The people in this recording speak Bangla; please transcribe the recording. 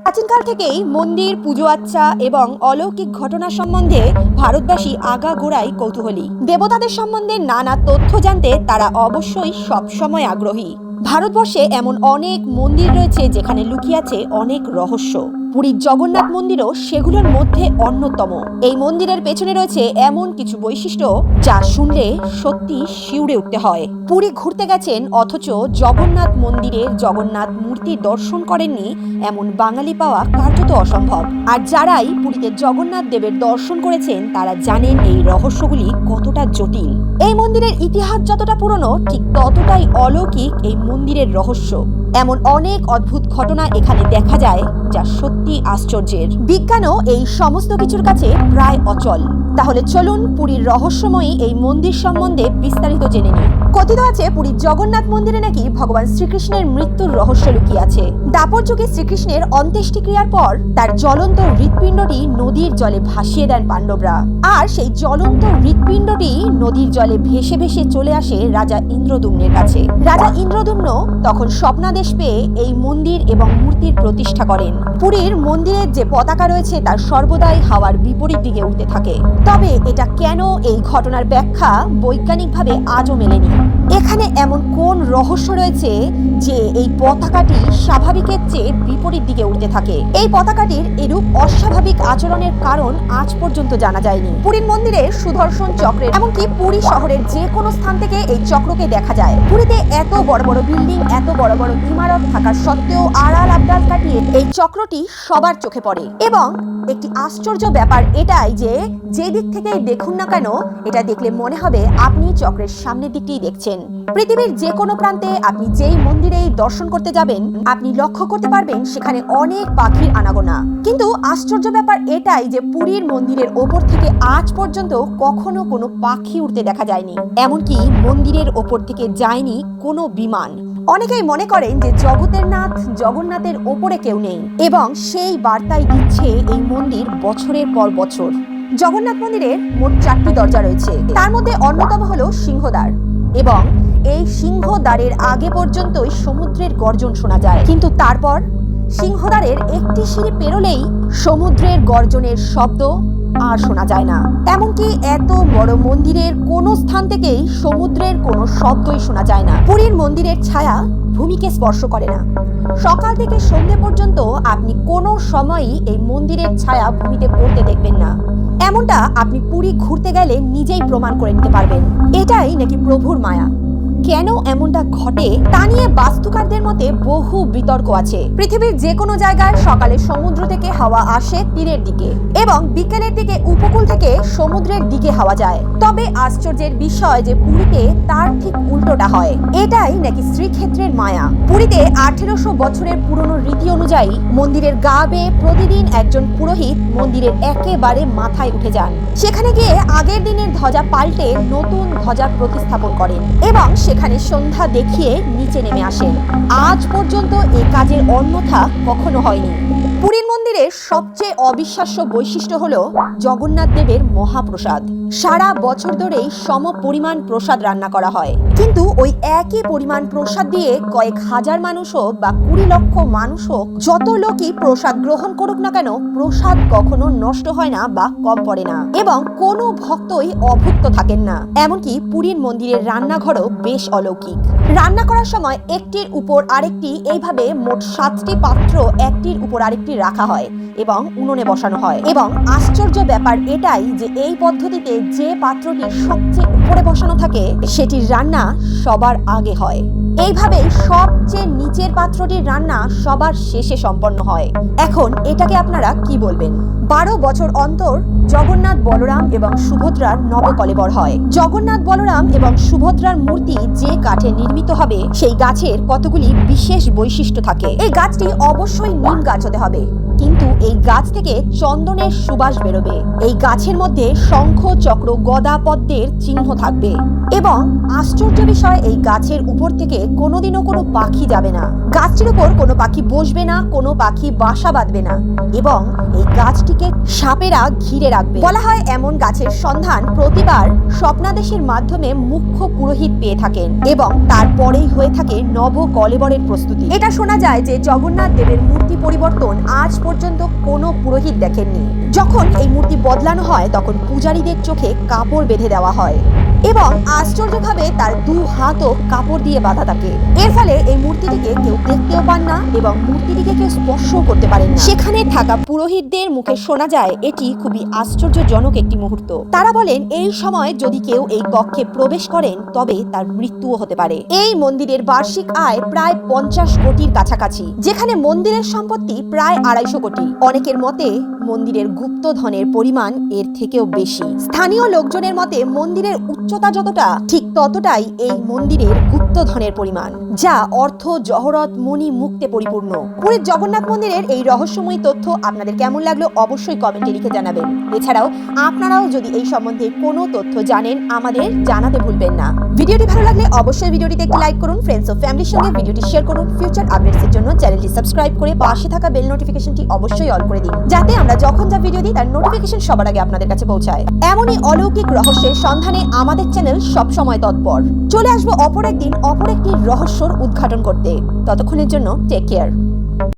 প্রাচীনকাল থেকেই মন্দির, পুজো আচ্চা এবং অলৌকিক ঘটনা সম্বন্ধে ভারতবাসী আগাগোড়াই কৌতূহলী। দেবতাদের সম্বন্ধে নানা তথ্য জানতে তারা অবশ্যই সবসময় আগ্রহী। ভারতবর্ষে এমন অনেক মন্দির রয়েছে যেখানে লুকিয়ে আছে অনেক রহস্য। পুরীর জগন্নাথ মন্দিরও সেগুলোর মধ্যে অন্যতম। এই মন্দিরের পেছনে রয়েছে এমন কিছু বৈশিষ্ট্য যা শুনলে সত্যি শিউরে উঠতে হয়। পুরী ঘুরতে গেছেন অথচ জগন্নাথ মন্দিরের জগন্নাথ মূর্তি দর্শন করেননি এমন বাঙালি পাওয়া কার্যত অসম্ভব। আর যারাই পুরীতে জগন্নাথ দেবের দর্শন করেছেন তারা জানেন এই রহস্যগুলি কতটা জটিল। এই মন্দিরের ইতিহাস যতটা পুরনো ঠিক ততটাই অলৌকিক এই মন্দিরের রহস্য। এমন অনেক অদ্ভুত ঘটনা এখানে দেখা যায় যা সত্যি আশ্চর্যের। বিজ্ঞানও এই সমস্ত কিছুর কাছে প্রায় অচল। তাহলে চলুন পুরীর রহস্যময়ী এই মন্দির সম্বন্ধে বিস্তারিত জেনে নিই। কথিত আছে পুরীর জগন্নাথ মন্দিরে নাকি ভগবান শ্রীকৃষ্ণের মৃত্যুর রহস্য লুকিয়ে আছে। দাপর যুগে শ্রীকৃষ্ণের অন্ত্যেষ্টিক্রিয়ার পর তার জ্বলন্ত হৃৎপিণ্ডটি নদীর জলে ভাসিয়ে দেন পাণ্ডবরা। আর সেই জ্বলন্ত হৃৎপিণ্ডটি নদীর জলে ভেসে ভেসে চলে আসে রাজা ইন্দ্রদ্যুম্নের কাছে। রাজা ইন্দ্রদ্যুম্ন তখন স্বপ্নাদেশ পেয়ে এই মন্দির এবং মূর্তির প্রতিষ্ঠা করেন। পুরীর মন্দিরের যে পতাকা রয়েছে তার সর্বদাই হাওয়ার বিপরীত দিকে উঠতে থাকে। তবে এটা কেন, এই ঘটনার ব্যাখ্যা বৈজ্ঞানিকভাবে আজও মেলেনি। এখানে এমন কোন রহস্য রয়েছে যে এই পতাকাটি স্বাভাবিকের চেয়ে বিপরীত দিকে উঠতে থাকে? এই পতাকাটির এরূপ অস্বাভাবিক আচরণের কারণ আজ পর্যন্ত জানা যায়নি। পুরীর মন্দিরে সুদর্শন চক্রের, এমনকি পুরী শহরের যে কোনো স্থান থেকে এই চক্রকে দেখা যায়। পুরীতে এত বড় বড় বিল্ডিং, এত বড় বড় ইমারত থাকার সত্ত্বেও আড়াল আবডাল কাটিয়ে এই চক্রটি সবার চোখে পড়ে। এবং একটি আশ্চর্য ব্যাপার এটাই যে দিক থেকেই দেখুন না কেন, এটা দেখলে মনে হবে আপনি চক্রের সামনের দিকটিই দেখছেন। পৃথিবীর যে কোনো প্রান্তে আপনি যেই মন্দিরেই দর্শন করতে যাবেন আপনি লক্ষ্য করতে পারবেন সেখানে অনেক পাখির আনাগোনা। কিন্তু আশ্চর্য ব্যাপার এটাই যে পুরীর মন্দিরের ওপর থেকে আজ পর্যন্ত কখনো কোনো পাখি উড়তে দেখা যায়নি। এমনকি মন্দিরের ওপর থেকে যায়নি কোনো বিমান। অনেকেই মনে করেন যে জগতের নাথ জগন্নাথের ওপরে কেউ নেই এবং সেই বার্তাই দিচ্ছে এই মন্দির বছরের পর বছর। জগন্নাথ মন্দিরের মোট 4টি দরজা রয়েছে। তার মধ্যে অন্যতম হলো সিংহদ্বার এবং এই সিংহদ্বারের আগে পর্যন্তই সমুদ্রের গর্জন শোনা যায়। কিন্তু তারপর সিংহদ্বারের একটি সিঁড়ি পেরোলেই সমুদ্রের গর্জনের শব্দ আর শোনা যায় না। এমনকি এত বড় মন্দিরের কোনো স্থান থেকেই সমুদ্রের কোনো শব্দই শোনা যায় না। পুরীর মন্দিরের ছায়া ভূমিকে স্পর্শ করে না। সকাল থেকে সন্ধ্যে পর্যন্ত আপনি কোনো সময়ই এই মন্দিরের ছায়া ভূমিতে পড়তে দেখবেন না। এমনটা আপনি পুরী ঘুরতে গেলে নিজেই প্রমাণ করে নিতে পারবেন। এটাই নাকি প্রভুর মায়া। কেন এমনটা ঘটে তা নিয়ে বাস্তুকারদের মতে বহু বিতর্ক আছে। পৃথিবীর যে কোনো জায়গায় সকালে সমুদ্র থেকে হাওয়া আসে তীরের দিকে এবং বিকেলের দিকে উপকূল থেকে সমুদ্রের দিকে হাওয়া যায়। তবে আশ্চর্যের বিষয় যে পুরীতে তার ঠিক উল্টোটা হয়। এটাই নাকি শ্রীক্ষেত্রের মায়া। পুরীতে 1800 বছরের পুরনো রীতি অনুযায়ী মন্দিরের গা বেয়ে প্রতিদিন একজন পুরোহিত মন্দিরের একেবারে মাথায় উঠে যান। সেখানে গিয়ে আগের দিনের ধ্বজা পাল্টে নতুন ধ্বজা প্রতিস্থাপন করেন এবং সেখানে সন্ধ্যা দেখিয়ে নিচে নেমে আসেন। আজ পর্যন্ত এই কাজের অন্যথা কখনো হয়নি। পুরীর মন্দিরের সবচেয়ে অবিশ্বাস্য বৈশিষ্ট্য হলো জগন্নাথ দেবের মহাপ্রসাদ। সারা বছর ধরেই সম পরিমাণ প্রসাদ রান্না করা হয়, কিন্তু ওই একই পরিমাণ প্রসাদ দিয়ে কয়েক হাজার মানুষ হোক বা 20 লক্ষ মানুষ হোক, যত লোকই প্রসাদ গ্রহণ করুক না কেন প্রসাদ কখনো নষ্ট হয় না বা কম পড়ে না এবং কোনো ভক্তই অভুক্ত থাকেন না। এমনকি পুরীর মন্দিরের রান্নাঘরও বেশ অলৌকিক। রান্না করার সময় একটির উপর আরেকটি এইভাবে মোট 7টি পাত্র একটির উপর আরেকটি রাখা হয় এবং উনুনে বসানো হয়। এবং আশ্চর্য ব্যাপার এটাই যে এই পদ্ধতিতে যে পাত্রটি সবচেয়ে উপরে বসানো থাকে সেটির রান্না সবার আগে হয়। এইভাবেই সবচেয়ে নিচের পাত্রটির রান্না সবার শেষে সম্পন্ন হয়। এখন এটাকে আপনারা কি বলবেন? 12 বছর অন্তর জগন্নাথ, বলরাম এবং সুভদ্রার নবকলেবর হয়। জগন্নাথ, বলরাম এবং সুভদ্রার মূর্তি যে কাঠে নির্মিত হবে সেই গাছের কতগুলি বিশেষ বৈশিষ্ট্য থাকে। এই গাছটি অবশ্যই নিম গাছ হতে হবে। কিন্তু এই গাছ থেকে চন্দনের সুবাস বেরোবে। এই গাছের মধ্যে শঙ্খ, চক্র, গদা, পদ্মের চিহ্ন থাকবে এবং আশ্চর্য বিষয়, এই গাছের উপর থেকে কোনোদিনও কোনো পাখি যাবে না। গাছটির উপর কোনো পাখি বসবে না, কোনো পাখি বাসা বাঁধবে না এবং এই গাছটিকে সাপেরা ঘিরে রাখবে। বলা হয় এমন গাছের সন্ধান প্রতিবার স্বপ্নাদেশের মাধ্যমে মুখ্য পুরোহিত পেয়ে থাকেন এবং তারপরেই হয়ে থাকে নব কলেবরের প্রস্তুতি। এটা শোনা যায় যে জগন্নাথ দেবের মূর্তি পরিবর্তন আজ পর্যন্ত কোনো পুরোহিত দেখেননি। যখন এই মূর্তি বদলানো হয় তখন পূজারীদের চোখে কাপড় বেঁধে দেওয়া হয় এবং আশ্চর্যভাবে তার 2 হাতও কাপড় দিয়ে বাঁধা থাকে। এর ফলে এই মূর্তিটিকে কেউ দেখতেও পান না এবং মূর্তিটিকে কেউ স্পর্শ করতে পারেন না। সেখানে থাকা পুরোহিতদের মুখে শোনা যায় এটি খুবই আশ্চর্যজনক একটি মুহূর্ত। তারা বলেন এই সময় যদি কেউ এই কক্ষে প্রবেশ করেন তবে তার মৃত্যুও হতে পারে। এই মন্দিরের বার্ষিক আয় প্রায় 50 কোটির কাছাকাছি, যেখানে মন্দিরের সম্পত্তি প্রায় 250 কোটি। অনেকের মতে মন্দিরের গুপ্তধনের পরিমাণ এর থেকেও বেশি। স্থানীয় লোকজনের মতে মন্দিরের উচ্চতা যতটা ঠিক ততটাই এই মন্দিরের গুপ্তধনের পরিমাণ, যা অর্থ, জহরত, মণি, মুক্তে পরিপূর্ণ। পুরীর জগন্নাথ মন্দিরের এই রহস্যময়ী তথ্য আপনাদের কেমন লাগলো অবশ্যই কমেন্টে লিখে জানাবেন। এছাড়াও আপনারাও যদি এই সম্বন্ধে কোনো তথ্য জানেন আমাদের জানাতে ভুলবেন না। ভিডিওটি ভালো লাগলে অবশ্যই ভিডিওটিতে একটি লাইক করুন, ফ্রেন্ডস ও ফ্যামিলির সঙ্গে ভিডিওটি শেয়ার করুন। ফিউচার আপডেটসের জন্য চ্যানেলটি সাবস্ক্রাইব করে পাশে থাকা বেল নোটিফিকেশনটি অবশ্যই অন করে দিন, যাতে আমরা যখন যা ভিডিও দিই তার নোটিফিকেশন সবার আগে আপনাদের কাছে পৌঁছায়। এমনই অলৌকিক রহস্যের সন্ধানে আমাদের চ্যানেল সবসময় তৎপর। চলে আসবো অপর একদিন অপর একটি রহস্যর উদ্ঘাটন করতে। ততক্ষণের জন্য টেক কেয়ার।